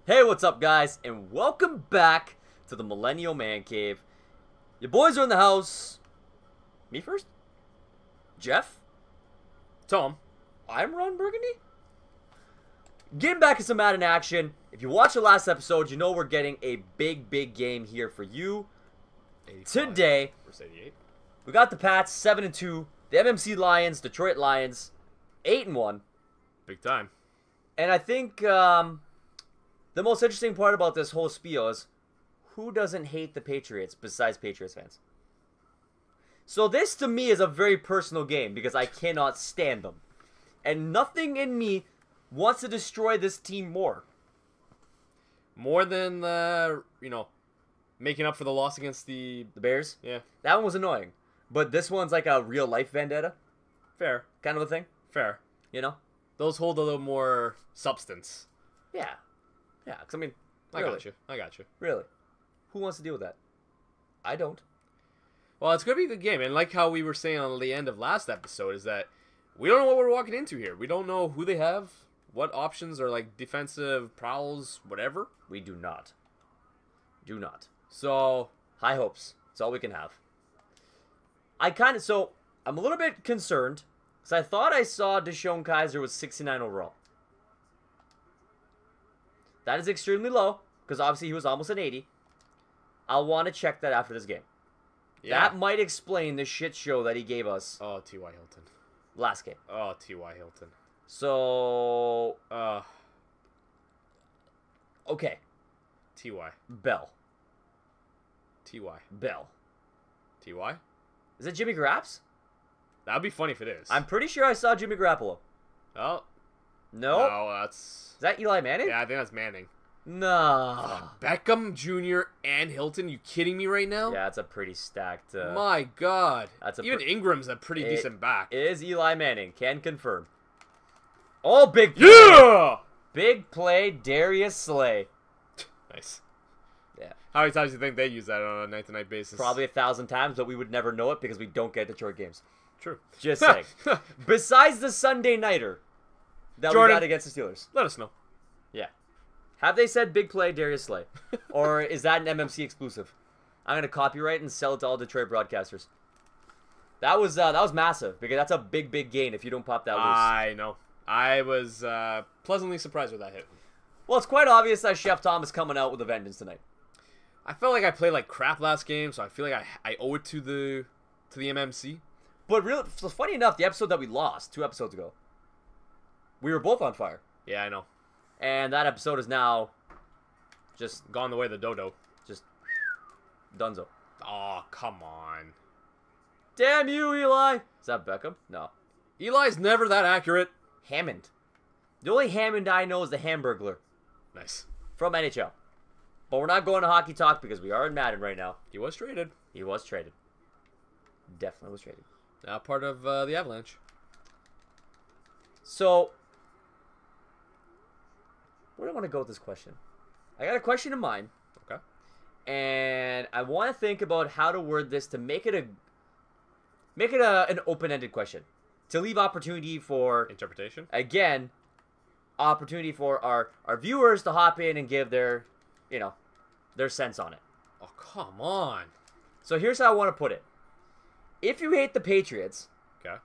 Hey, what's up, guys, and welcome back to the Millennial Man Cave. Your boys are in the house. Me first? Jeff? Tom. I'm Ron Burgundy. Getting back to some Madden action. If you watched the last episode, you know we're getting a big game here for you. 85. Today, Versus 88. we got the Pats 7-2, the MMC Lions, Detroit Lions 8-1. Big time. And I think the most interesting part about this whole spiel is who doesn't hate the Patriots besides Patriots fans? So this to me is a very personal game because I cannot stand them. And nothing in me wants to destroy this team more. More than, making up for the loss against the Bears? Yeah. That one was annoying. But this one's like a real life vendetta Fair. kind of a thing, Fair. you know? Those hold a little more substance. Yeah. Yeah, because I mean, I really, got you. really. Who wants to deal with that? I don't. Well, it's going to be a good game. And like how we were saying on the end of last episode is that we don't know what we're walking into here. We don't know who they have, what options are like defensive prowls, whatever. We do not. Do not. So, High hopes. That's all we can have. So, I'm a little bit concerned, because I thought I saw Kizer was 69 overall. That is extremely low, because obviously he was almost an 80. I'll want to check that after this game. yeah. That might explain the shit show that he gave us Oh, T.Y. Hilton. last game. Oh, T.Y. Hilton. So, okay. T.Y. Bell. T.Y. Bell. T.Y.? Is it Jimmy Graps? That would be funny if it is. I'm pretty sure I saw Jimmy Garoppolo. Oh. No? No, that's... Is that Eli Manning? Yeah, I think that's Manning. No. Beckham Jr. and Hilton? You kidding me right now? Yeah, it's a pretty stacked... My God. That's Even Ingram's a pretty decent back. It is Eli Manning. Can confirm. Oh, big play. Yeah! Big play, Darius Slay. Nice. Yeah. How many times do you think they use that on a night-to-night basis? Probably 1,000 times, but we would never know it because we don't get Detroit games. True. Just saying. Besides the Sunday Nighter that Jordan, we got against the Steelers. Let us know. Yeah. Have they said big play, Darius Slay? Or is that an MMC exclusive? I'm going to copyright and sell it to all Detroit broadcasters. That was massive because that's a big gain if you don't pop that loose. I know. I was pleasantly surprised with that hit. Well, it's quite obvious that Chef Tom is coming out with a vengeance tonight. I felt like I played like crap last game, so I feel like I owe it to the MMC. But really, so funny enough, the episode that we lost 2 episodes ago, we were both on fire. Yeah, I know. And that episode is now just Gone the way of the dodo. dunzo. Oh, come on. Damn you, Eli! Is that Beckham? No. Eli's never that accurate. Hammond. The only Hammond I know is the Hamburglar Nice. from NHL. But we're not going to hockey talk because we are in Madden right now. He was traded. He was traded. Definitely was traded. Now part of the Avalanche. So, where do I want to go with this question? I got a question in mind. Okay. And I want to think about how to word this to make it an open-ended question. To leave opportunity for, Interpretation. again, opportunity for our viewers to hop in and give their sense on it. Oh, come on. So here's how I want to put it. If you hate the Patriots, Okay.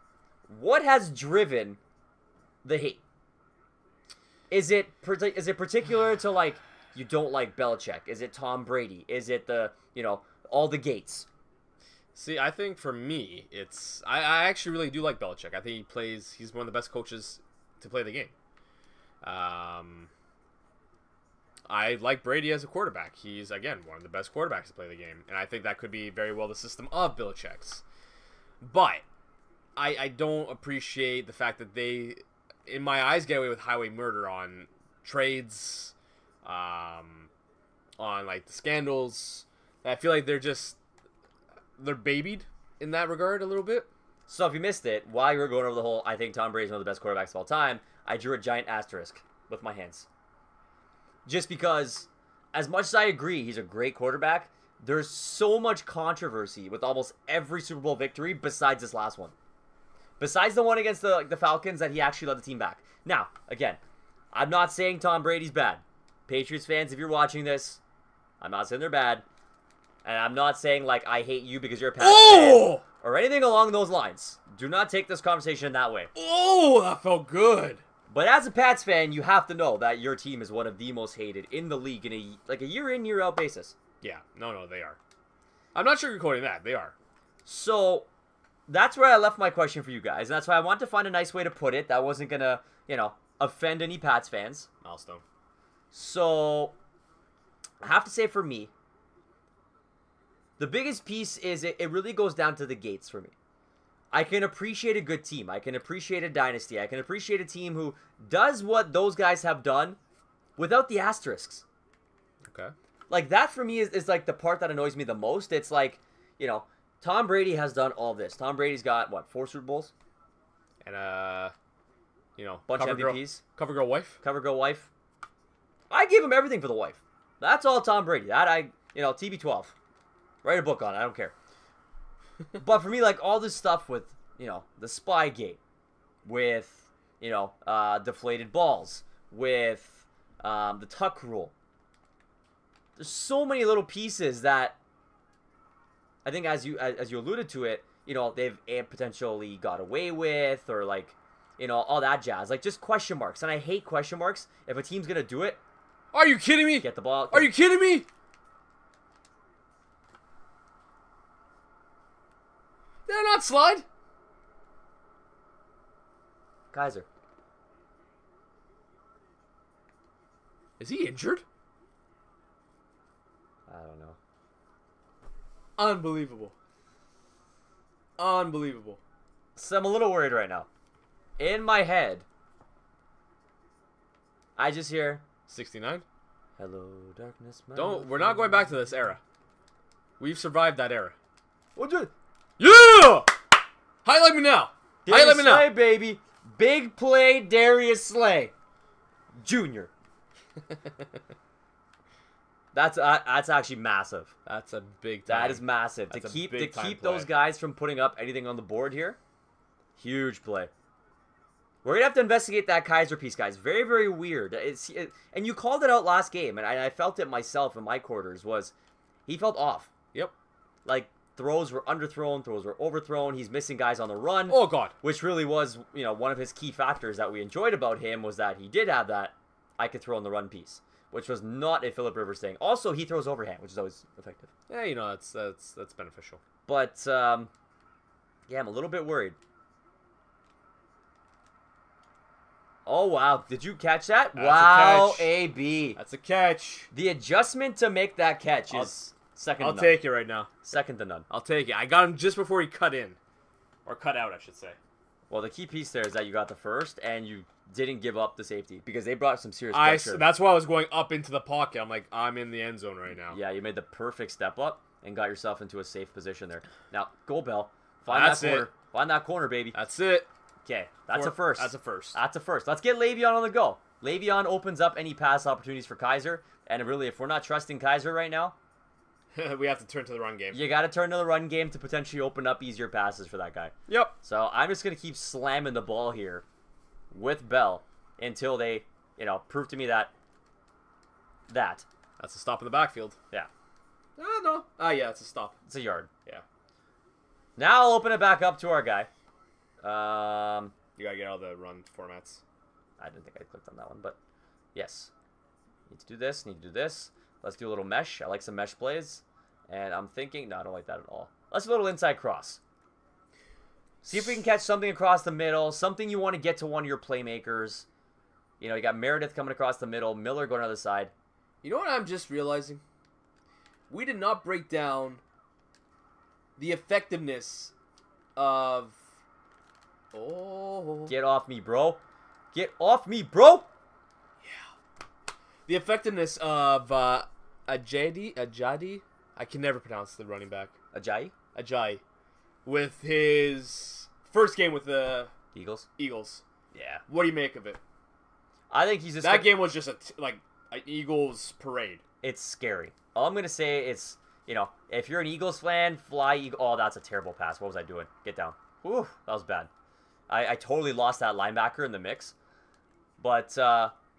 what has driven the hate? Is it particular to, like, you don't like Belichick? Is it Tom Brady? Is it all the gates? See, I think for me, it's... I actually really do like Belichick. I think he's one of the best coaches to play the game. I like Brady as a quarterback. He's, again, one of the best quarterbacks to play the game. And I think that could be very well the system of Belichick's. But I don't appreciate the fact that they, in my eyes, get away with highway murder on trades, on, like, the scandals. I feel like they're babied in that regard a little bit. So if you missed it, while you were going over the whole, I think Tom Brady's one of the best quarterbacks of all time, I drew a giant asterisk with my hands. Just because, as much as I agree he's a great quarterback, there's so much controversy with almost every Super Bowl victory besides this last one. Besides the one against the Falcons that he actually led the team back. Now, again, I'm not saying Tom Brady's bad. Patriots fans, if you're watching this, I'm not saying they're bad. And I'm not saying, like, I hate you because you're a Pats fan or anything along those lines. Do not take this conversation that way. Oh, that felt good. But as a Pats fan, you have to know that your team is one of the most hated in the league in a year in, year out basis. Yeah, no, they are. I'm not sugarcoating that. They are. So that's where I left my question for you guys. And that's why I wanted to find a nice way to put it that wasn't going to, offend any Pats fans. Milestone. So I have to say for me, the biggest piece is it really goes down to the gates for me. I can appreciate a good team. I can appreciate a dynasty. I can appreciate a team who does what those guys have done without the asterisks. Okay. Like, that for me is like the part that annoys me the most. It's like, Tom Brady has done all this. Tom Brady's got, 4 Super Bowls? And, bunch of MVPs. Cover girl wife. Cover girl wife. I give him everything for the wife. That's all Tom Brady. That TB12. Write a book on it. I don't care. But for me, like, all this stuff with, the Spygate, with, deflated balls, with the tuck rule. There's so many little pieces that I think, as you alluded to it, they've potentially got away with, or like, all that jazz. Like, just question marks. And I hate question marks. If a team's going to do it. Are you kidding me? Get the ball. Are you kidding me? Did I not slide? Kizer. Is he injured? I don't know. Unbelievable. Unbelievable. So I'm a little worried right now. In my head, I just hear 69. Hello, darkness. We're not going back to this era. We've survived that era. What's it? Yeah! Highlight me now. Highlight me now. Slay, baby. Big play, Darius Slay, Jr. That's actually massive. That's a big time. That is massive. That's to keep play. those guys from putting up anything on the board here, huge play. We're gonna have to investigate that Kizer piece, guys. Very, very weird. And you called it out last game, and I felt it myself in my quarters. Was he felt off? Yep. Like, throws were underthrown, throws were overthrown. He's missing guys on the run. Oh God. Which really was, one of his key factors that we enjoyed about him, was that he did have that I could throw on the run piece, which was not a Phillip Rivers thing. Also, he throws overhand, which is always effective. Yeah, that's beneficial. But yeah, I'm a little bit worried. Oh, wow. Did you catch that? That's wow, a catch. AB. That's a catch. The adjustment to make that catch is second to none. I'll take it right now. Second to none. I'll take it. I got him just before he cut in. Or cut out, I should say. Well, the key piece there is that you got the first, and you didn't give up the safety, because they brought some serious pressure. That's why I was going up into the pocket. I'm like, I'm in the end zone right now. Yeah, you made the perfect step up and got yourself into a safe position there. Now, go Bell. Find That's that corner. it. Find that corner, baby. That's it. Okay, that's a first. That's a first. That's a first. Let's get Le'Veon on the go. Le'Veon opens up any pass opportunities for Kizer, and really, if we're not trusting Kizer right now, we have to turn to the run game. you got to turn to the run game to potentially open up easier passes for that guy. Yep. So I'm just going to keep slamming the ball here with Bell until they, prove to me that. That's a stop in the backfield. Yeah. No. Yeah, it's a stop. It's a yard. Yeah. Now I'll open it back up to our guy. You got to get all the run formats. I didn't think I clicked on that one, but yes. Need to do this, need to do this. Let's do a little mesh. I like some mesh plays. And I'm thinking, no, I don't like that at all. Let's do a little inside cross. See if we can catch something across the middle. Something you want to get to one of your playmakers. You got Meredith coming across the middle. Miller going on the other side. You know what I'm just realizing? We did not break down the effectiveness of... Oh. Get off me, bro. Get off me, bro. Yeah. The effectiveness of Ajadi. I can never pronounce the running back. Ajayi. With his first game with the Eagles. Yeah. What do you make of it? I think he's just... That game was just an Eagles parade. It's scary. All I'm going to say is, if you're an Eagles fan, fly Eagle... Oh, that's a terrible pass. What was I doing? Get down. Whew, that was bad. I totally lost that linebacker in the mix. But,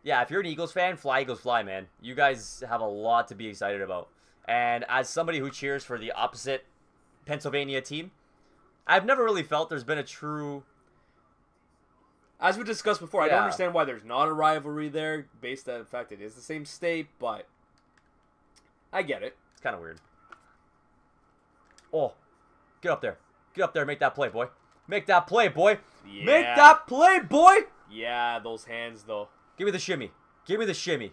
Yeah, if you're an Eagles fan, fly Eagles fly, man. You guys have a lot to be excited about. And as somebody who cheers for the opposite Pennsylvania team, I've never really felt there's been a true... As we discussed before, I don't understand why there's not a rivalry there, based on the fact it is the same state, but I get it. It's kind of weird. Oh, get up there. Get up there, make that play, boy. Make that play, boy. Yeah. Make that play, boy. Yeah, those hands, though. Give me the shimmy. Give me the shimmy.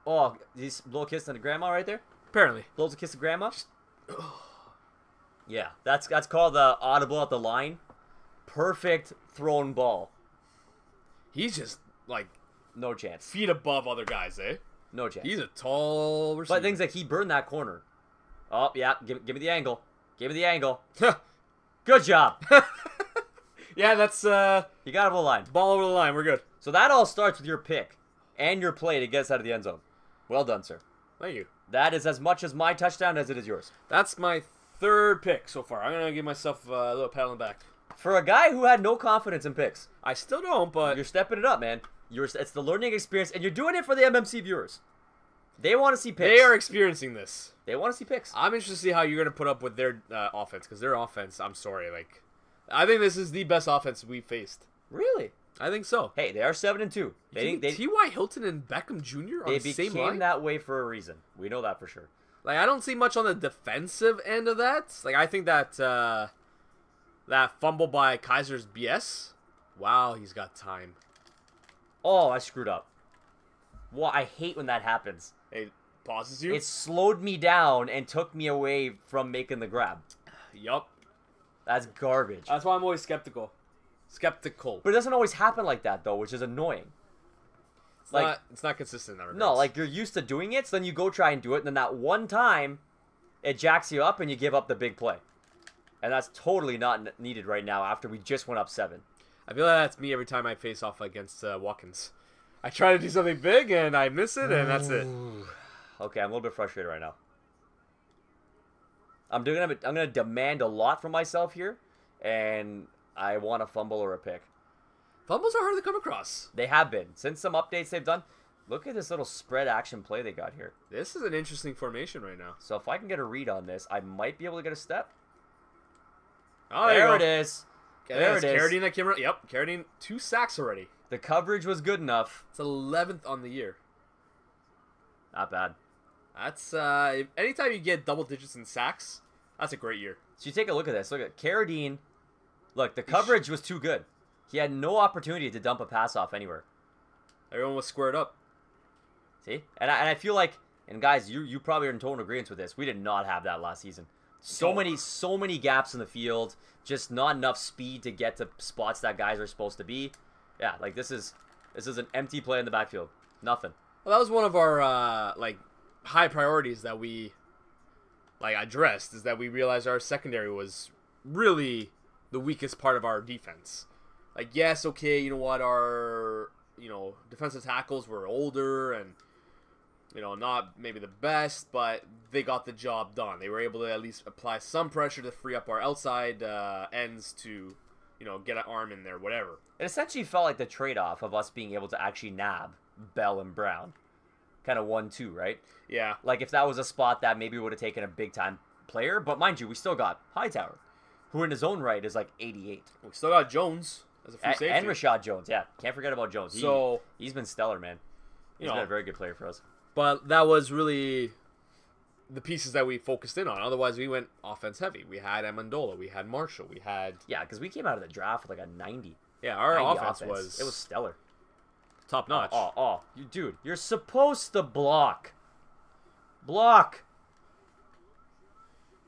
Oh, he's blow a kiss to the grandma right there? Apparently. Blows a kiss to grandma? Yeah, that's called the audible at the line. Perfect thrown ball. He's just, like... No chance. Feet above other guys, eh? No chance. He's a tall receiver. But things like he burned that corner. Oh, yeah, give me the angle. Give me the angle. Good job. Yeah, that's... You got it over the line. Ball over the line, we're good. So that all starts with your pick and your play to get us out of the end zone. Well done, sir. Thank you. That is as much as my touchdown as it is yours. That's my third pick so far. I'm going to give myself a little pat on the back. For a guy who had no confidence in picks, I still don't, but... you're stepping it up, man. It's the learning experience, and you're doing it for the MMC viewers. They want to see picks. They are experiencing this. They want to see picks. I'm interested to see how you're going to put up with their offense, because their offense, I'm sorry, like... I think this is the best offense we've faced. Really? I think so. Hey, they are 7-2. T.Y. Hilton and Beckham Jr. on the same line? They became that way for a reason. We know that for sure. Like, I don't see much on the defensive end of that. Like, I think that that fumble by Kizer's BS. Wow, he's got time. Oh, I screwed up. Well, I hate when that happens. It pauses you? It slowed me down and took me away from making the grab. Yup. That's garbage. That's why I'm always skeptical. But it doesn't always happen like that, though, which is annoying. It's not consistent in that regards. No, like, you're used to doing it, so then you go try and do it, and then that one time, it jacks you up, and you give up the big play. And that's totally not needed right now after we just went up 7. I feel like that's me every time I face off against Watkins. I try to do something big, and I miss it, and that's it. Okay, I'm a little bit frustrated right now. I'm gonna demand a lot from myself here, and I want a fumble or a pick. Fumbles are hard to come across. They have been. Since some updates they've done, look at this little spread action play they got here. This is an interesting formation right now. So if I can get a read on this, I might be able to get a step. Oh, there it is. There it is. Carradine that came around. Yep, Carradine, 2 sacks already. The coverage was good enough. It's 11th on the year. Not bad. That's, anytime you get double digits in sacks, that's a great year. So you take a look at this. Look at Carradine. Look, the coverage was too good. He had no opportunity to dump a pass off anywhere. Everyone was squared up. See? And I feel like, and guys, you probably are in total agreement with this. We did not have that last season. So many gaps in the field. Just not enough speed to get to spots that guys are supposed to be. Yeah, like this is an empty play in the backfield. Nothing. Well, that was one of our high priorities that we addressed, is that we realized our secondary was really the weakest part of our defense. Like, yes, okay, you know what, our defensive tackles were older and not maybe the best, but they got the job done. They were able to at least apply some pressure to free up our outside ends to get an arm in there, whatever. It essentially felt like the trade-off of us being able to actually nab Bell and Brown. Kind of 1-2, right? Yeah. Like, if that was a spot that maybe would have taken a big-time player, but mind you, we still got Hightower, who in his own right is like 88. We still got Jones as a free safety. And Rashad Jones, yeah. Can't forget about Jones. He's been stellar, man. He's been a very good player for us. But that was really the pieces that we focused in on. Otherwise, we went offense heavy. We had Amendola. We had Marshall. We had... Yeah, because we came out of the draft with like a 90. Yeah, our 90 offense was... It was stellar. Top notch. Dude, you're supposed to block. Block.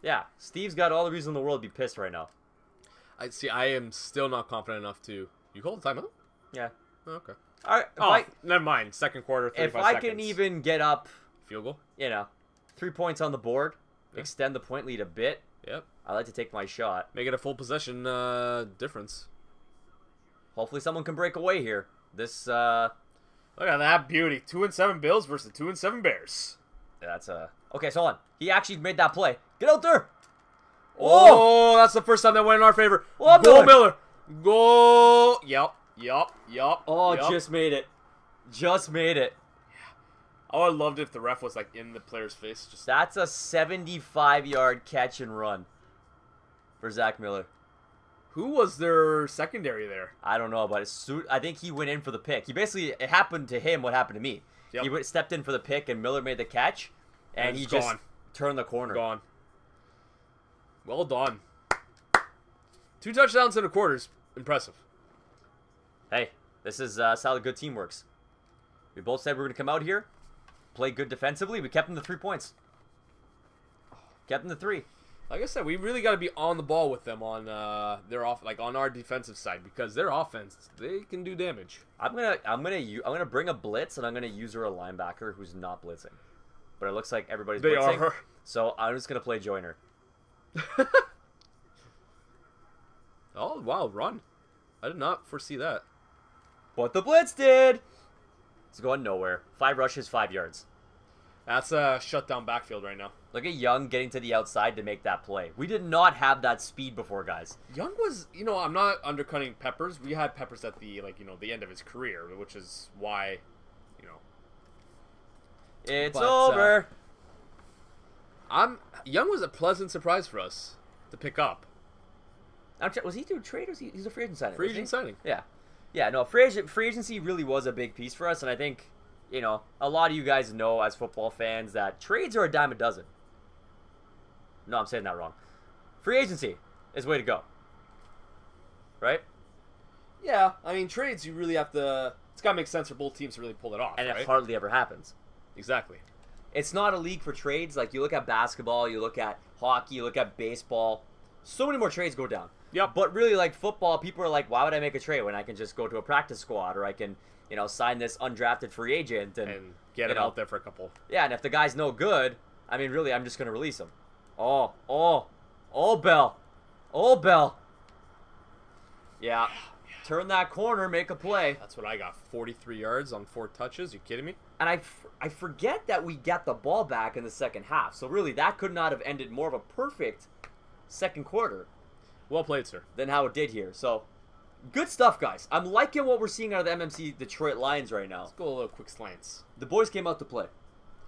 Yeah, Steve's got all the reason in the world to be pissed right now. I am still not confident enough to... You called the timeout? Yeah. Oh, okay. All right. Never mind. Second quarter, 35 seconds. If I can even get up... Field goal? 3 points on the board, extend the point lead a bit. Yep. I like to take my shot. Make it a full possession difference. Hopefully someone can break away here. This, Look at that beauty. 2-7 Bills versus 2-7 Bears. That's Okay, so hold on. He actually made that play. Get out there! Oh, that's the first time that went in our favor. Well, Go, Miller. Go. Yup. Oh, just made it. Just made it. I would have loved it if the ref was like in the player's face. Just That's a 75-yard catch and run for Zach Miller. who was their secondary there? I don't know, but I think he went in for the pick. It happened to him what happened to me. Yep. He stepped in for the pick, and Miller made the catch, and he just turned the corner. Gone. Well done. 2 touchdowns in a quarter is impressive. Hey, this is how good team works. We both said we were going to come out here, play good defensively. We kept them to 3 points. Kept them to 3. Like I said, we really got to be on the ball with them on on our defensive side, because their offense, they can do damage. I'm gonna bring a blitz, and I'm gonna use her a linebacker who's not blitzing, but it looks like everybody's blitzing. Are. So I'm just gonna play joiner. Oh wow, run! I did not foresee that. But the blitz did. It's going nowhere. 5 rushes, 5 yards. That's a shutdown backfield right now. Look at Young getting to the outside to make that play. We did not have that speed before, guys. Young was, I'm not undercutting Peppers. We had Peppers at the the end of his career, which is why, It's over. Young was a pleasant surprise for us to pick up. Was he through trade or he's a free agent signing? Free agent signing. Yeah. Yeah, no, free agency really was a big piece for us, and I think, a lot of you guys know as football fans that trades are a dime a dozen. No, I'm saying that wrong. Free agency is the way to go. Right? Yeah, I mean, trades, you really have to... It's got to make sense for both teams to really pull it off, And right? it hardly ever happens. Exactly. It's not a league for trades. Like, you look at basketball, you look at hockey, you look at baseball. So many more trades go down. Yep. But really, like, football, people are like, why would I make a trade when I can just go to a practice squad, or I can, sign this undrafted free agent and get him out there for a couple. Yeah, and if the guy's no good, I mean, really, I'm just going to release him. Oh, Bell. Oh, Bell. Yeah. Turn that corner, make a play. That's what I got. 43 yards on 4 touches. You kidding me? And I forget that we got the ball back in the second half. So really, that could not have ended more of a perfect second quarter. Well played, sir. Than how it did here. So, good stuff, guys. I'm liking what we're seeing out of the MMC Detroit Lions right now. Let's go a little quick slants. The boys came out to play.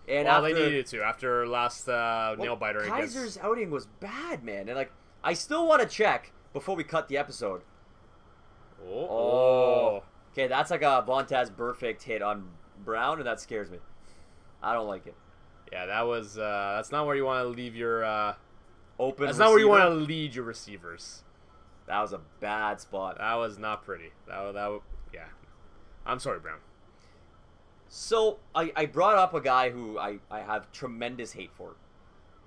And they needed to after last nail biter. Kizer's outing was bad, man. And I still want to check before we cut the episode. Oh. Okay, that's like a Vontez perfect hit on Brown, and that scares me. I don't like it. Yeah, that was. That's not where you want to leave your open. That's receiver. not where you want to lead your receivers. That was a bad spot. That was not pretty. Yeah. I'm sorry, Brown. So, I brought up a guy who I have tremendous hate for.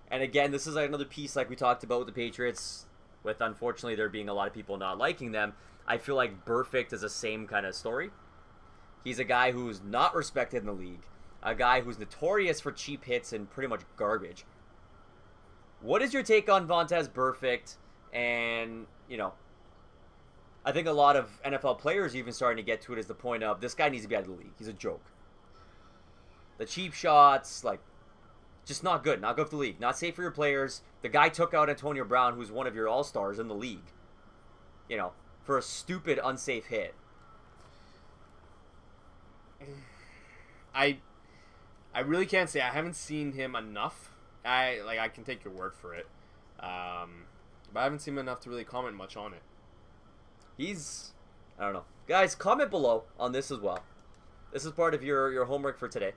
And again, this is another piece like we talked about with the Patriots, with unfortunately there being a lot of people not liking them. I feel like Burfict is the same kind of story. He's a guy who's not respected in the league. A guy who's notorious for cheap hits and pretty much garbage. What is your take on Vontez Burfict? And, I think a lot of NFL players are even starting to get to it as the point of, this guy needs to be out of the league. He's a joke. The cheap shots, just not good. Not good for the league. Not safe for your players. The guy took out Antonio Brown, who's one of your all-stars in the league. For a stupid, unsafe hit. I really can't say. I haven't seen him enough. I can take your word for it. But I haven't seen him enough to really comment much on it. I don't know. Guys, comment below on this as well. This is part of your homework for today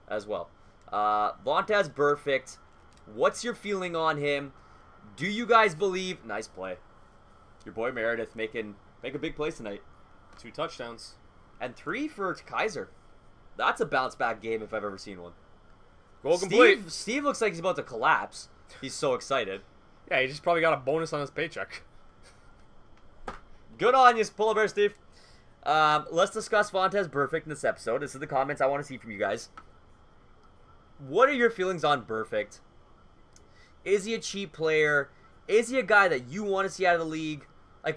as well. Vontez Burfict, what's your feeling on him? Do you guys believe... Nice play. Your boy Meredith make a big play tonight. 2 touchdowns. And 3 for Kizer. That's a bounce back game if I've ever seen one. Goal complete. Steve looks like he's about to collapse. He's so excited. Yeah, he just probably got a bonus on his paycheck. Good on you, Polar Bear Steve. Let's discuss Vontez Burfict in this episode. This is the comments I want to see from you guys. What are your feelings on Burfict? Is he a cheap player? Is he a guy that you want to see out of the league?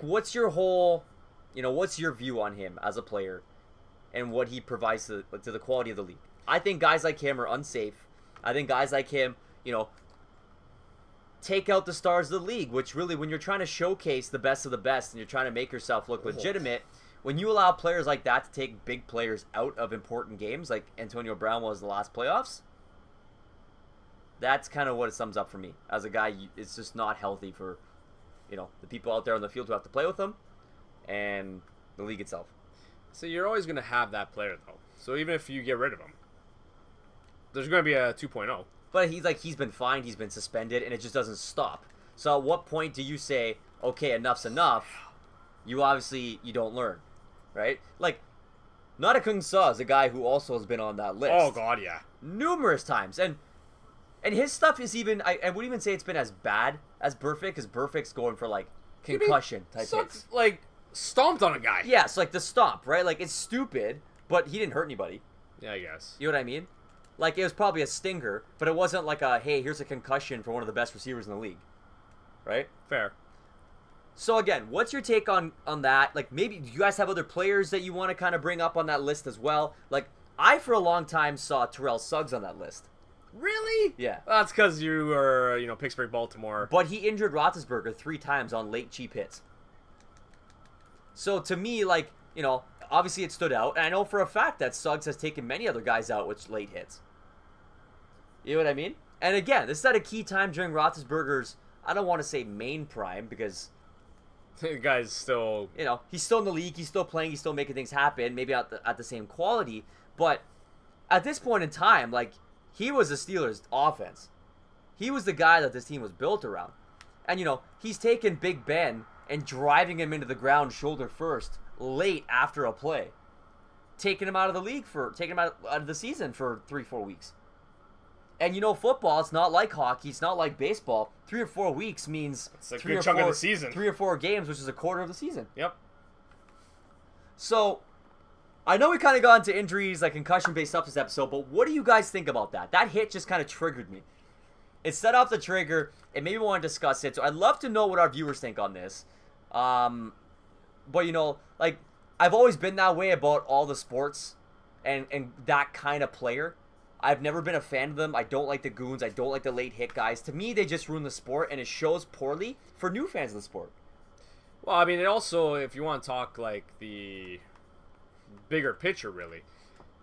What's your whole, what's your view on him as a player and what he provides to the quality of the league? I think guys like him are unsafe. I think guys like him, take out the stars of the league, which really, when you're trying to showcase the best of the best and you're trying to make yourself look legitimate, when you allow players like that to take big players out of important games, like Antonio Brown was the last playoffs, that's kind of what it sums up for me. As a guy, it's just not healthy for, the people out there on the field who have to play with them and the league itself. So you're always going to have that player, though. So even if you get rid of him, there's going to be a 2.0. But he's been fined, he's been suspended, and it just doesn't stop. So at what point do you say, okay, enough's enough? You don't learn, right? Like, Nadekung Suh is a guy who also has been on that list. Oh, God, yeah. Numerous times. And his stuff is even, I wouldn't even say it's been as bad as Burfict, because Burfict's going for, like, concussion type hits. Like, stomped on a guy. Yeah, it's like the stomp, right? Like, it's stupid, but he didn't hurt anybody. Yeah, I guess. You know what I mean? Like, it was probably a stinger, but it wasn't like hey, here's a concussion for one of the best receivers in the league. Right? Fair. So, again, what's your take on that? Like, maybe, do you guys have other players that you want to kind of bring up on that list as well? Like, I, for a long time, saw Terrell Suggs on that list. Really? Yeah. Well, that's because you were, Pittsburgh, Baltimore. But he injured Roethlisberger 3 times on late cheap hits. So, to me, like, obviously it stood out. And I know for a fact that Suggs has taken many other guys out with late hits. You know what I mean? And again, this is at a key time during Roethlisberger's, I don't want to say main prime, because the guy's still... he's still in the league, he's still playing, he's still making things happen, maybe at the same quality. But at this point in time, like, he was the Steelers' offense. He was the guy that this team was built around. And, he's taken Big Ben and driving him into the ground shoulder first late after a play. Taking him out of the league taking him out of the season for 3-4 weeks. And football, it's not like hockey, it's not like baseball. 3 or 4 weeks means it's a good chunk of the season. 3 or 4 games, which is a quarter of the season. Yep. So, I know we kind of got into injuries, like concussion-based stuff this episode, but what do you guys think about that? That hit just kind of triggered me. It set off the trigger, and maybe we want to discuss it. So I'd love to know what our viewers think on this. But, like, I've always been that way about all the sports and that kind of player. I've never been a fan of them. I don't like the goons. I don't like the late hit guys. To me, they just ruin the sport, and it shows poorly for new fans of the sport. Well, I mean, it also, if you want to talk, like, the bigger picture, really,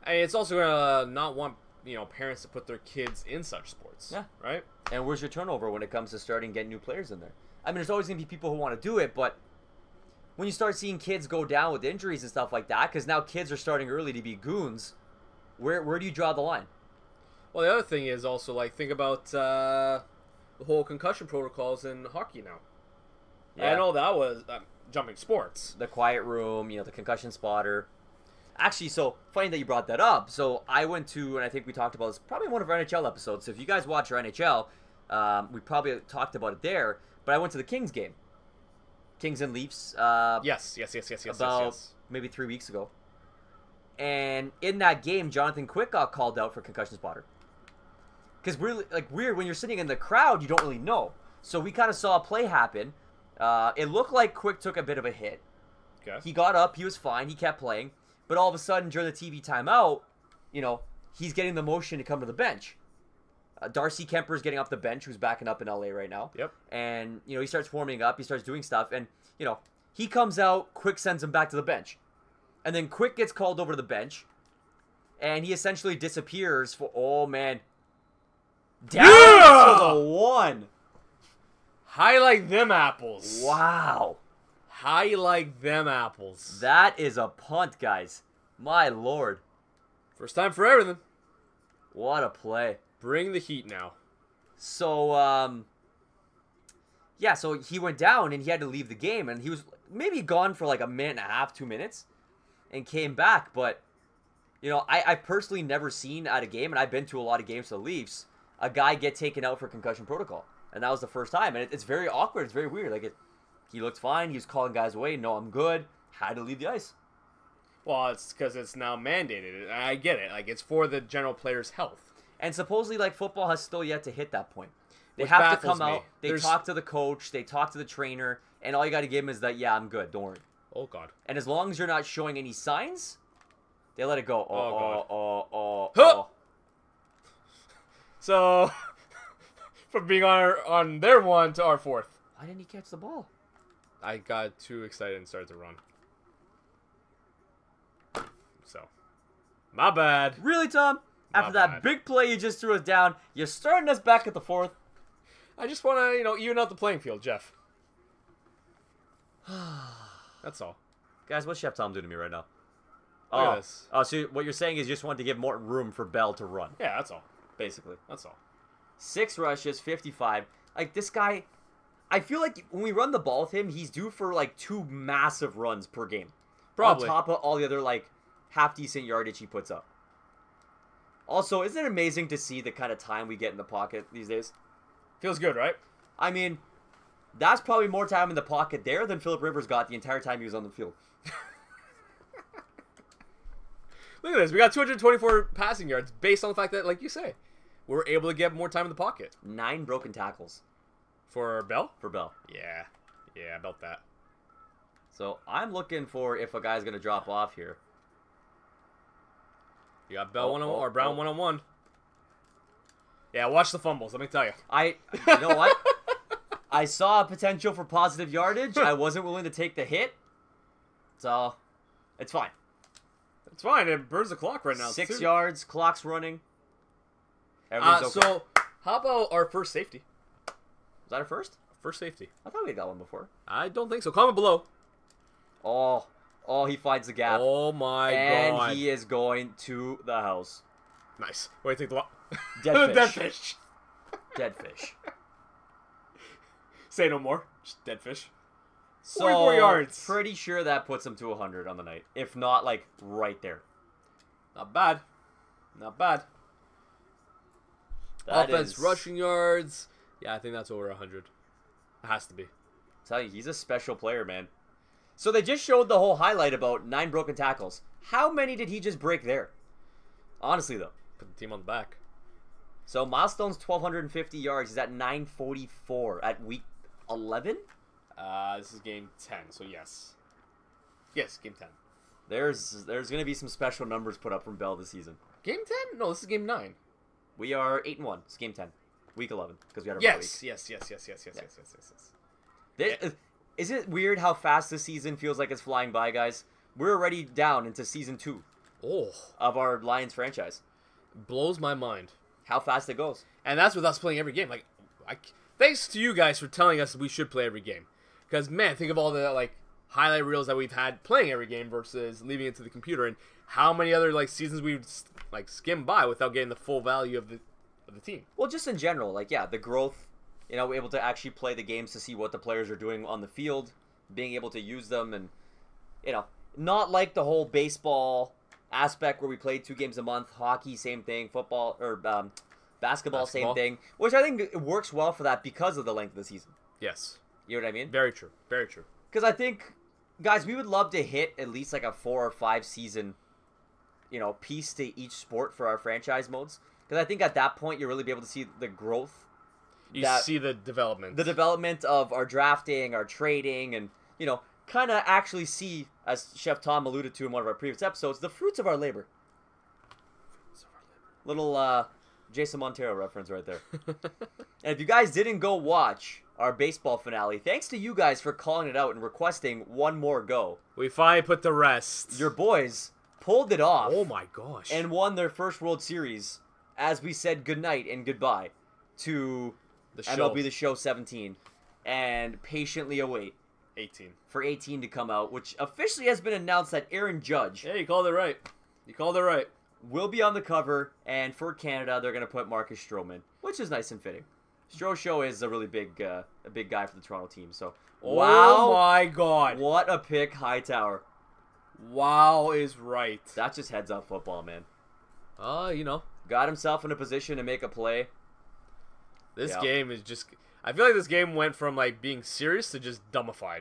it's also going to not want, parents to put their kids in such sports. Yeah. Right? And where's your turnover when it comes to starting getting new players in there? I mean, there's always going to be people who want to do it, but when you start seeing kids go down with injuries and stuff like that, because now kids are starting early to be goons, where do you draw the line? Well, the other thing is also, like, think about the whole concussion protocols in hockey now. Yeah. I know that was jumping sports. The quiet room, the concussion spotter. Actually, so funny that you brought that up. So I went to, and I think we talked about this, probably one of our NHL episodes. So if you guys watch our NHL, we probably talked about it there. But I went to the Kings game. Kings and Leafs. Yes. About maybe 3 weeks ago. And in that game, Jonathan Quick got called out for concussion spotter. Because weird, when you're sitting in the crowd, you don't really know. So we kind of saw a play happen. It looked like Quick took a bit of a hit. Okay. He got up, he was fine, he kept playing. But all of a sudden, during the TV timeout, he's getting the motion to come to the bench. Darcy Kemper's getting off the bench, who's backing up in LA right now. Yep. And, he starts warming up, he starts doing stuff, and, he comes out, Quick sends him back to the bench. And then Quick gets called over to the bench, and he essentially disappears for, oh, man. Down to the 1. Highlight them apples. Wow. Highlight them apples. That is a punt, guys. My lord. First time for everything. What a play. Bring the heat now. So, yeah, so he went down, and he had to leave the game, and he was maybe gone for like a minute and a half, 2 minutes, and came back. But, I've personally never seen at a game, and I've been to a lot of games for the Leafs, a guy get taken out for concussion protocol. And that was the first time. And it's very awkward. It's very weird. Like, he looked fine. He was calling guys away. No, I'm good. Had to leave the ice. Well, it's because it's now mandated. I get it. Like, it's for the general player's health. And supposedly, like, football has still yet to hit that point. They Which have to come baffles me. out. They talk to the coach. They talk to the trainer. And all you got to give them is that, yeah, I'm good. Don't worry. Oh, God. And as long as you're not showing any signs, they let it go. Huh! So, from being on their 1 to our 4th. Why didn't he catch the ball? I got too excited and started to run. So, my bad. Really, Tom? After that big play you just threw us down, you're starting us back at the 4th? I just want to, even out the playing field, Jeff. That's all. Guys, what's Chef Tom doing to me right now? Look at this. Oh, so what you're saying is you just wanted to give more room for Bell to run. Yeah, that's all. Basically. That's all. 6 rushes, 55. Like, this guy, I feel like when we run the ball with him, he's due for, like, 2 massive runs per game. Probably. On top of all the other, like, half-decent yardage he puts up. Also, isn't it amazing to see the kind of time we get in the pocket these days? Feels good, right? I mean, that's probably more time in the pocket there than Phillip Rivers got the entire time he was on the field. Look at this. We got 224 passing yards based on the fact that, like you say, we're able to get more time in the pocket. 9 broken tackles. For Bell? For Bell. Yeah. Yeah, about that. So, I'm looking for if a guy's going to drop off here. You got Bell one-on-one or Brown one-on-one. Yeah, watch the fumbles, let me tell you. You know what? I saw a potential for positive yardage. I wasn't willing to take the hit. So, it's fine. It's fine. It burns the clock right now. 6 yards, clock's running. Everything's okay. So, how about our first safety? Was that our first? First safety. I thought we had got one before. I don't think so. Comment below. Oh, he finds the gap. Oh my god. And he is going to the house. Nice. Wait, take the lot. Dead fish. Dead fish. Dead fish. Say no more. Just dead fish. So, 44 yards. Pretty sure that puts him to 100 on the night. If not, like, right there. Not bad. Not bad. Offense, rushing yards. Yeah, I think that's over 100. It has to be. I'm telling you, he's a special player, man. So they just showed the whole highlight about 9 broken tackles. How many did he just break there? Honestly, though. Put the team on the back. So milestone's 1,250 yards. He's at 944 at week 11? This is game 10, so yes. Yes, game 10. There's going to be some special numbers put up from Bell this season. Game 10? No, this is game 9. We are 8-1. It's game 10. Week 11. Because we had our bye week. Yes. Is it weird how fast this season feels like it's flying by, guys? We're already down into season 2 of our Lions franchise. Blows my mind. How fast it goes. And that's with us playing every game. Like, thanks to you guys for telling us we should play every game. Because, man, think of all the, like, highlight reels that we've had playing every game versus leaving it to the computer. And how many other, like, seasons we've, like, skimmed by without getting the full value of the team. Well, just in general, like, yeah, the growth, you know, able to actually play the games to see what the players are doing on the field, being able to use them, and, you know, not like the whole baseball aspect where we played 2 games a month, hockey, same thing, football, or basketball, same thing, which I think works well for that because of the length of the season. Yes. You know what I mean? Very true. Very true. Because I think, guys, we would love to hit at least like a 4 or 5 season, you know, piece to each sport for our franchise modes. Because I think at that point you'll really be able to see the growth. You see the development. The development of our drafting, our trading, and, you know, kind of actually see, as Chef Tom alluded to in one of our previous episodes, the fruits of our labor. Little Jason Montero reference right there. And if you guys didn't go watch our baseball finale, thanks to you guys for calling it out and requesting one more go. We finally put the rest. Your boys pulled it off. Oh my gosh. And won their first World Series as we said goodnight and goodbye to the MLB The Show 17 and patiently await 18 for 18 to come out, which officially has been announced that Aaron Judge. Yeah, you called it right. You called it right. Will be on the cover, and for Canada, they're going to put Marcus Stroman, which is nice and fitting. Show is a really big guy for the Toronto team. So, wow, my God, what a pick, Hightower. Wow is right. That's just heads up football, man. You know, got himself in a position to make a play. This game is just. I feel like this game went from like being serious to just dumbified.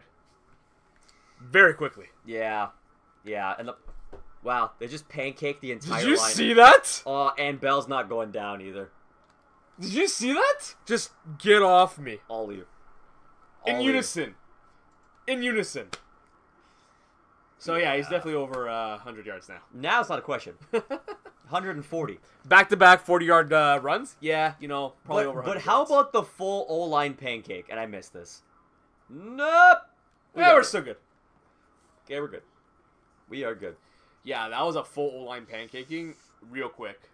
Very quickly. Yeah, and wow, they just pancaked the entire line. Did you see that? And Bell's not going down either. Did you see that? Just get off me. All you. In unison. In unison. So yeah, he's definitely over 100 yards now. Now it's not a question. 140. Back-to-back 40-yard runs? Yeah, you know, probably over 100 But how about the full O-line pancake? And I missed this. Nope. Yeah, we're still good. Okay, we're good. We are good. Yeah, that was a full O-line pancaking real quick.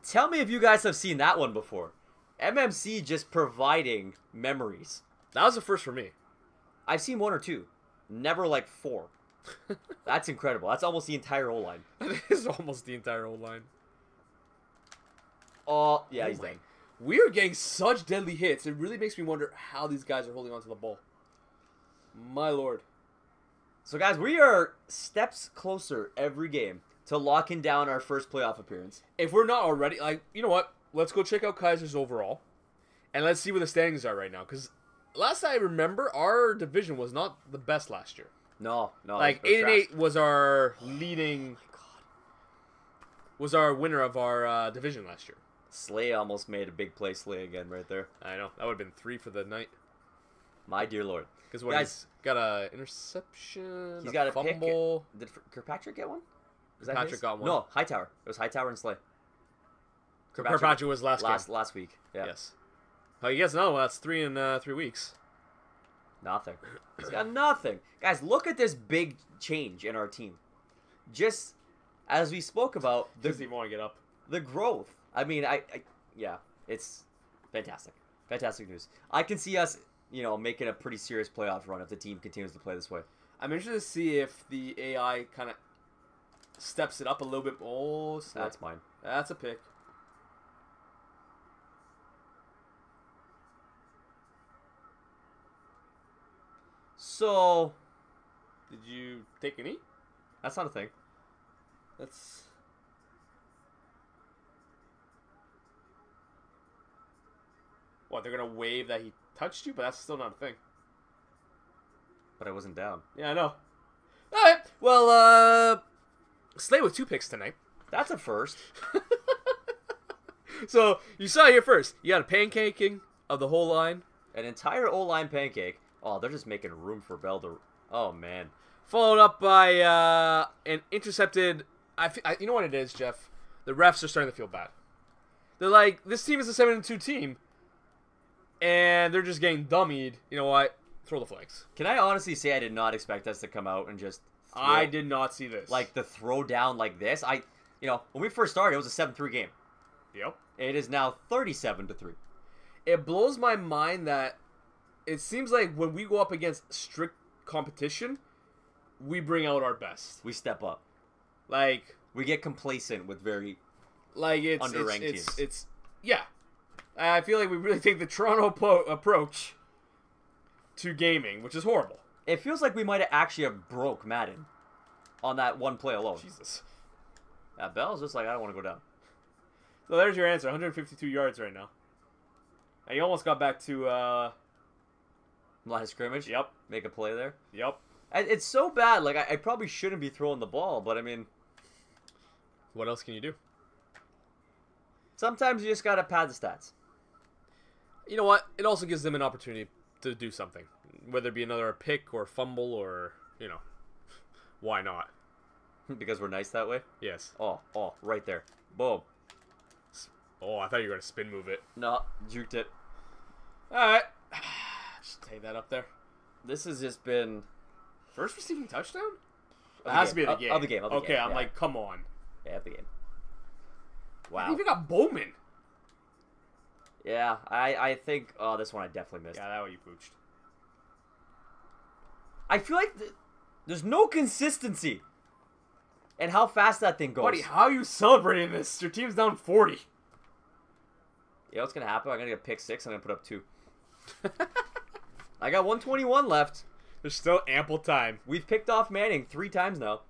Tell me if you guys have seen that one before. MMC just providing memories. That was the first for me. I've seen 1 or 2. Never like 4. That's incredible. That's almost the entire O-line. That is almost the entire O-line. Oh, yeah, Oh he's my. done. We are getting such deadly hits. It really makes me wonder how these guys are holding on to the ball. My lord. So, guys, we are steps closer every game to locking down our first playoff appearance. If we're not already, like, you know what? Let's go check out Kizer's overall. And let's see where the standings are right now. Because last I remember, our division was not the best last year. No. Like, 8-8 was our leading... Oh my God. Was our winner of our division last year. Slay almost made a big play. Slay again right there. I know. That would have been 3 for the night. My dear lord. Because what, he's got a interception, he's got a fumble. Did Kirkpatrick get one? Was Kirkpatrick got one. No, Hightower. It was Hightower and Slay. Kirkpatrick was last week. Yeah. Yes. Oh, he gets another one. That's 3 in 3 weeks. Nothing. He's got nothing. Guys, look at this big change in our team. Just as we spoke about, Doesn't even want to get up. The growth. I mean, yeah, it's fantastic. Fantastic news. I can see us, making a pretty serious playoff run if the team continues to play this way. I'm interested to see if the AI kind of steps it up a little bit. Oh, snap. That's mine. That's a pick. So, did you take a knee? That's not a thing. That's... What, they're going to wave that he touched you? But that's still not a thing. But I wasn't down. Yeah, I know. Alright, well, Slay with 2 picks tonight. That's a first. So, you saw it here first. You got a pancaking of the whole line. An entire O-line pancake. Oh, they're just making room for Bell to... Oh, man. Followed up by an intercepted... you know what it is, Jeff? The refs are starting to feel bad. They're like, this team is a 7-2 team. And they're just getting dummied. You know what? Throw the flags. Can I honestly say I did not expect us to come out and just... I did not see this. Like, the throw down like this. When we first started, it was a 7-3 game. Yep. It is now 37-3. It blows my mind that it seems like when we go up against strict competition, we bring out our best. We step up. Like, we get complacent with very underranked teams. Yeah. I feel like we really take the Toronto approach to gaming, which is horrible. It feels like we might have actually broke Madden on that one play alone. Jesus. Bell's just like, I don't want to go down. So there's your answer. 152 yards right now. And you almost got back to... line of scrimmage? Yep. Make a play there? Yep. It's so bad. Like, I probably shouldn't be throwing the ball, but I mean... What else can you do? Sometimes you just got to pad the stats. You know what? It also gives them an opportunity to do something. Whether it be another pick or fumble or, why not? Because we're nice that way? Yes. Oh, right there. Boom. Oh, I thought you were going to spin move it. No, juked it. Alright. Just take that up there. This has just been... First receiving touchdown? It has to be of the game. Of the game. Okay, I'm like, come on. Yeah, of the game. Wow. You even got Bowman. Yeah, I think... Oh, this one I definitely missed. Yeah, that one you pooched. I feel like there's no consistency in how fast that thing goes. Buddy, how are you celebrating this? Your team's down 40. You know what's going to happen? I'm going to get pick 6. I'm going to put up 2. I got 121 left. There's still ample time. We've picked off Manning 3 times now.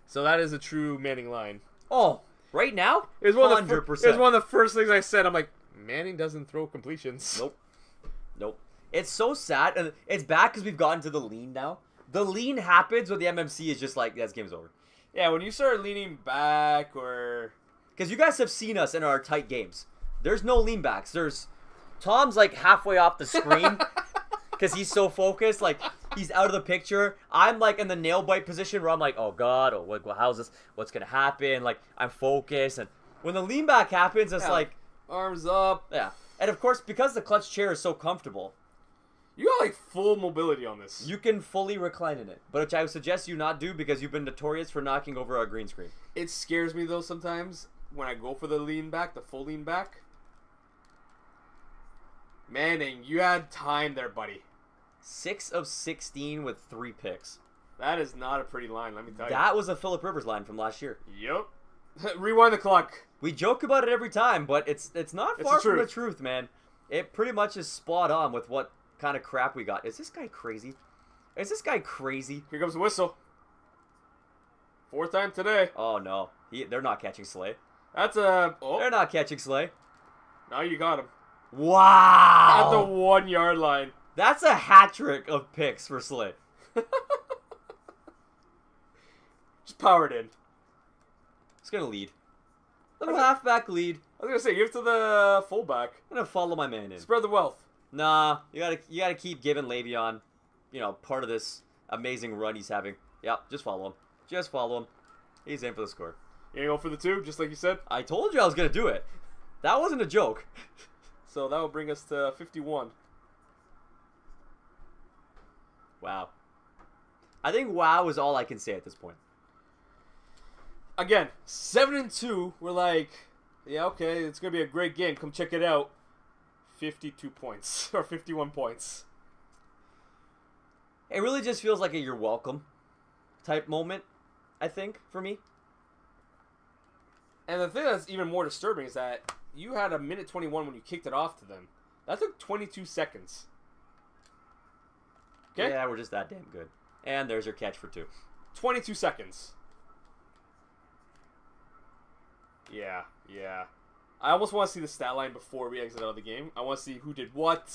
So that is a true Manning line. Oh, right now? It was one 100%. It was one of the first things I said. I'm like, Manning doesn't throw completions. Nope. It's so sad. And it's bad because we've gotten to the lean now. The lean happens when the MMC is just like, this game's over. Yeah, when you start leaning back or... Because you guys have seen us in our tight games. There's no lean backs. Tom's like halfway off the screen because he's so focused. Like, he's out of the picture. I'm like in the nail bite position where I'm like, oh God, how's this? What's going to happen? Like, I'm focused. And when the lean back happens, it's like... Arms up. Yeah. And of course, because the clutch chair is so comfortable... You got like full mobility on this. You can fully recline in it, but which I would suggest you not do because you've been notorious for knocking over a green screen. It scares me though sometimes when I go for the lean back, the full lean back. Manning, you had time there, buddy. 6 of 16 with 3 picks. That is not a pretty line, let me tell you. That was a Phillip Rivers line from last year. Yep. Rewind the clock. We joke about it every time, but it's not far from the truth, man. It pretty much is spot on with what kind of crap we got. Is this guy crazy? Is this guy crazy? Here comes the whistle. 4th time today. Oh, no. They're not catching Slay. That's a... Oh. They're not catching Slay. Now you got him. Wow. At the 1 yard line. That's a hat trick of picks for Slay. Just power it in. It's going to lead. Little halfback lead. I was going to say, give it to the fullback. I'm going to follow my man in. Spread the wealth. Nah, you gotta keep giving Le'Veon, part of this amazing run he's having. Yep, just follow him. Just follow him. He's in for the score. You gonna go for the 2, just like you said? I told you I was gonna do it. That wasn't a joke. So that will bring us to 51. Wow. I think wow is all I can say at this point. Again, 7-2. We're like, yeah, okay, it's gonna be a great game. Come check it out. 52 points or 51 points. It really just feels like a you're welcome type moment, I think, for me. And the thing that's even more disturbing is that you had a minute 21 when you kicked it off to them. That took 22 seconds. Okay? Yeah, we're just that damn good. And there's your catch for 2. 22 seconds. Yeah. I almost want to see the stat line before we exit out of the game. I want to see who did what.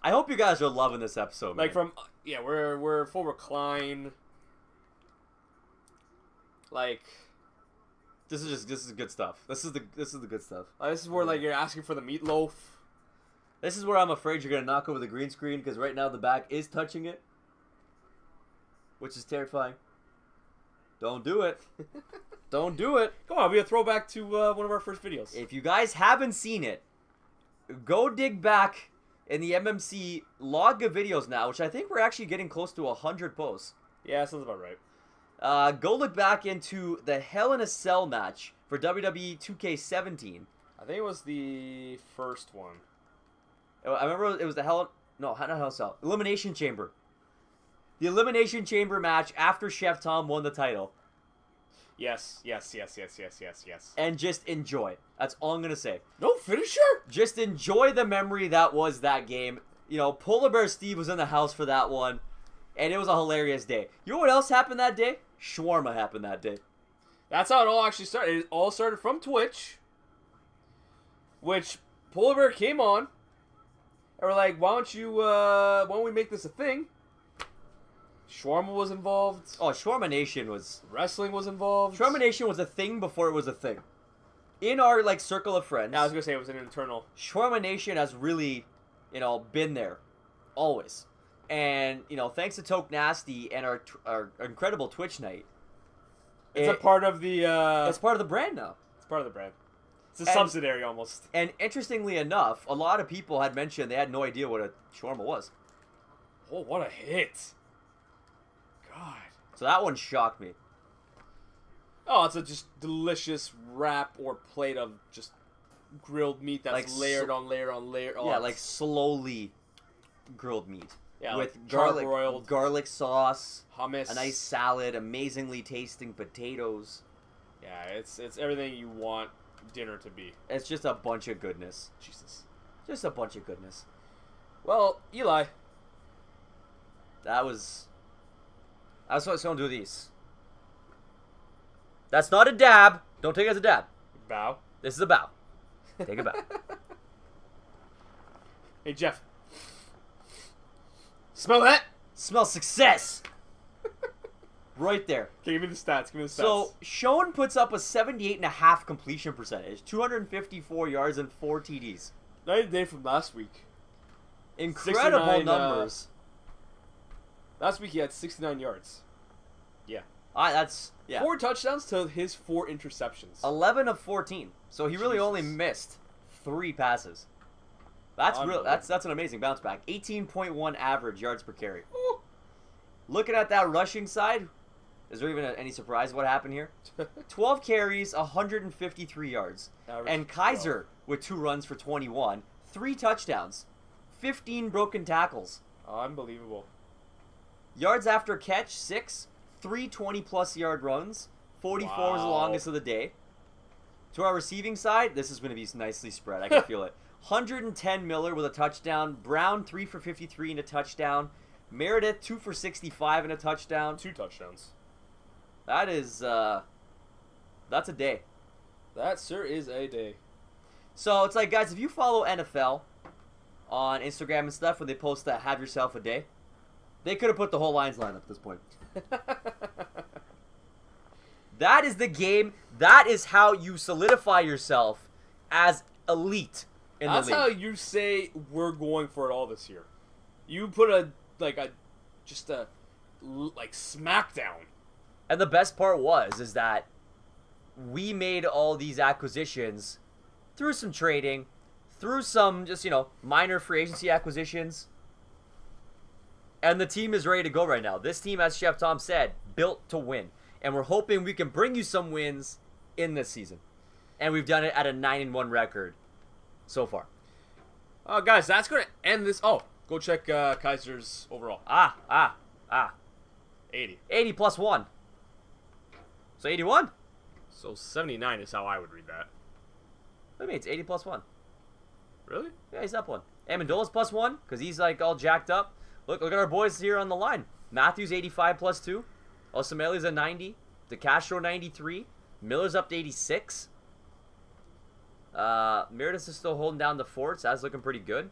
I hope you guys are loving this episode, man. Like from we're full recline. Like this is good stuff. This is the good stuff. This is where like you're asking for the meatloaf. This is where I'm afraid you're gonna knock over the green screen because right now the back is touching it, which is terrifying. Don't do it. Don't do it. Come on, we a throwback to one of our first videos. If you guys haven't seen it, go dig back in the MMC log of videos now, which I think we're actually getting close to 100 posts. Yeah, sounds about right. Go look back into the Hell in a Cell match for WWE 2K17. I think it was the first one. I remember it was the not Hell in a Cell. Elimination Chamber. The Elimination Chamber match after Chef Tom won the title. Yes. And just enjoy. That's all I'm going to say. No finisher? Just enjoy the memory that was that game. Polar Bear Steve was in the house for that one. And it was a hilarious day. You know what else happened that day? Shawarma happened that day. That's how it all actually started. It all started from Twitch. Which Polar Bear came on. And we're like, why don't we make this a thing? Shawarma was involved. Oh, Shawarma Nation was... Wrestling was involved. Shawarma Nation was a thing before it was a thing. In our, circle of friends... Yeah, I was going to say it was an internal. Shawarma Nation has really, been there. Always. And, thanks to Toke Nasty and our incredible Twitch night... It's a part of the... It's part of the brand now. It's part of the brand. It's a subsidiary, almost. And interestingly enough, a lot of people had mentioned they had no idea what a shawarma was. Oh, what a hit. God. So that one shocked me. Oh, it's a just delicious wrap or plate of just grilled meat that's layered on layer on layer. Oh, yeah, slowly grilled meat. Yeah, with garlic garlic sauce, hummus, a nice salad, amazingly tasting potatoes. Yeah, it's everything you want dinner to be. It's just a bunch of goodness. Jesus. Just a bunch of goodness. Well, Eli. That's what it's going to do these. That's not a dab. Don't take it as a dab. Bow. This is a bow. Take a bow. Hey, Jeff. Smell that? Smell success. Right there. Okay, give me the stats. So, Schoen puts up a 78.5 completion percentage, 254 yards, and 4 TDs. Night and day from last week. Incredible numbers. Last week he had 69 yards. Yeah. That's 4 touchdowns to his 4 interceptions. 11 of 14. So he really only missed 3 passes. That's real. That's an amazing bounce back. 18.1 average yards per carry. Ooh. Looking at that rushing side, is there even any surprise what happened here? 12 carries, 153 yards. Average And Kizer with 2 runs for 21, 3 touchdowns, 15 broken tackles. Unbelievable. Yards after catch, 6, 3 20-plus yard runs, 44 was the longest of the day. To our receiving side, this is going to be nicely spread. I can feel it. 110 Miller with a touchdown. Brown 3 for 53 and a touchdown. Meredith 2 for 65 and a touchdown. 2 touchdowns. That is, that's a day. That, sir, is a day. So it's like, guys, if you follow NFL on Instagram and stuff when they post that "Have yourself a day," they could have put the whole Lions line up at this point. That is the game. That is how you solidify yourself as elite in the league. That's how you say we're going for it all this year. You put a smackdown. And the best part is that we made all these acquisitions through some trading, through some just, minor free agency acquisitions. And the team is ready to go right now. This team, as Chef Tom said, built to win. And we're hoping we can bring you some wins in this season. And we've done it at a 9-1 record so far. Guys, that's going to end this. Oh, go check Kizer's overall. 80. 80 plus 1. So 81? So 79 is how I would read that. What do you mean? It's 80 plus 1. Really? Yeah, he's up 1. Amendola's plus 1 because he's like all jacked up. Look at our boys here on the line. Matthews 85 plus 2. Osamele's a 90. DeCastro 93. Miller's up to 86. Meredith is still holding down the fort. So that's looking pretty good.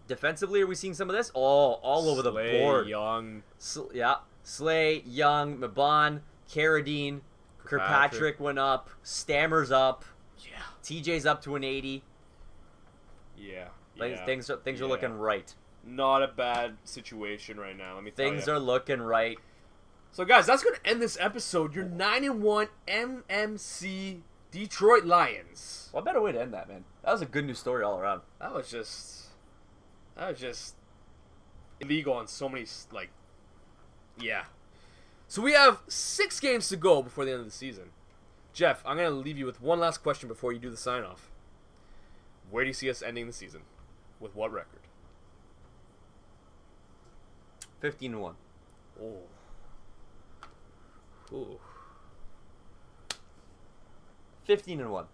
Defensively, are we seeing some of this? Oh, all over the board. Young. Slay, Young, Mabon, Carradine, Kirkpatrick went up. Stammer's up. Yeah. TJ's up to an 80. Yeah. Things are looking right. Not a bad situation right now, let me tell you. Things are looking right. So, guys, that's going to end this episode. Your 9-1 MMC Detroit Lions. What better way to end that, man? That was a good news story all around. That was just illegal on so many, yeah. So we have 6 games to go before the end of the season. Jeff, I'm going to leave you with one last question before you do the sign-off. Where do you see us ending the season? With what record? 15-1. Oh. Ooh. 15-1.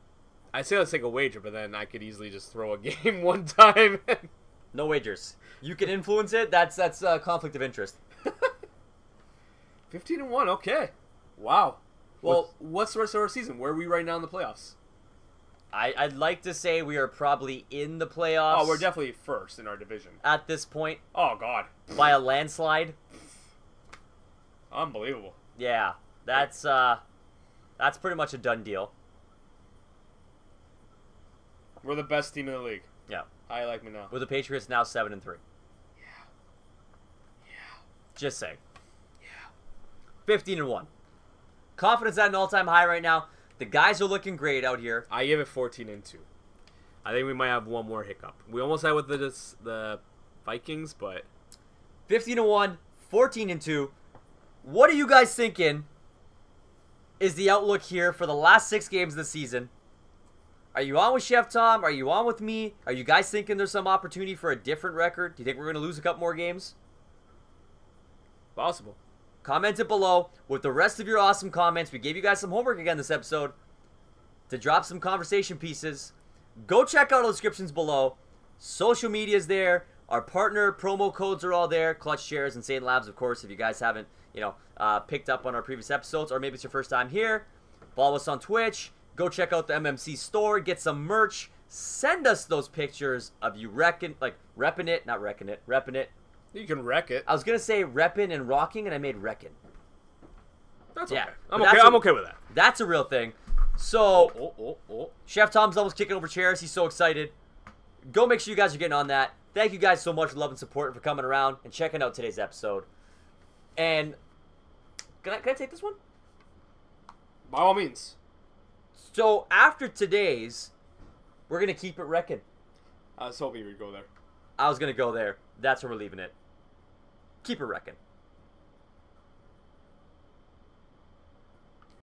I'd say let's take a wager, but then I could easily just throw a game one time. No wagers. You can influence it. That's a conflict of interest. 15-1. Okay. Wow. Well, what's the rest of our season? Where are we right now in the playoffs? I'd like to say we are probably in the playoffs. Oh, we're definitely first in our division at this point. Oh God. By a landslide. Unbelievable. Yeah, that's pretty much a done deal. We're the best team in the league. Yeah. How you like me now? With the Patriots now 7-3. Yeah. Just saying. Yeah. 15-1. Confidence at an all-time high right now. The guys are looking great out here. I give it 14-2. I think we might have one more hiccup. We almost had with the Vikings, but 15-1, 14-2. What are you guys thinking is the outlook here for the last 6 games of the season? Are you on with Chef Tom? Are you on with me? Are you guys thinking there's some opportunity for a different record? Do you think we're going to lose a couple more games? Possible. Comment it below with the rest of your awesome comments. We gave you guys some homework again this episode to drop some conversation pieces. Go check out our descriptions below. Social media is there. Our partner promo codes are all there. Clutch Chairz, Insane Labs, of course, if you guys haven't, picked up on our previous episodes, or maybe it's your first time here. Follow us on Twitch. Go check out the MMC store. Get some merch. Send us those pictures of you repping it. You can wreck it. I was going to say repping and rocking, and I made wrecking. That's okay. I'm okay with that. That's a real thing. So, Chef Tom's almost kicking over chairs. He's so excited. Go make sure you guys are getting on that. Thank you guys so much for love and support and for coming around and checking out today's episode. And can I take this one? By all means. So after today's, we're gonna keep it wrecking. I was hoping you would go there. I was going to go there. That's where we're leaving it. Keep it wrecking.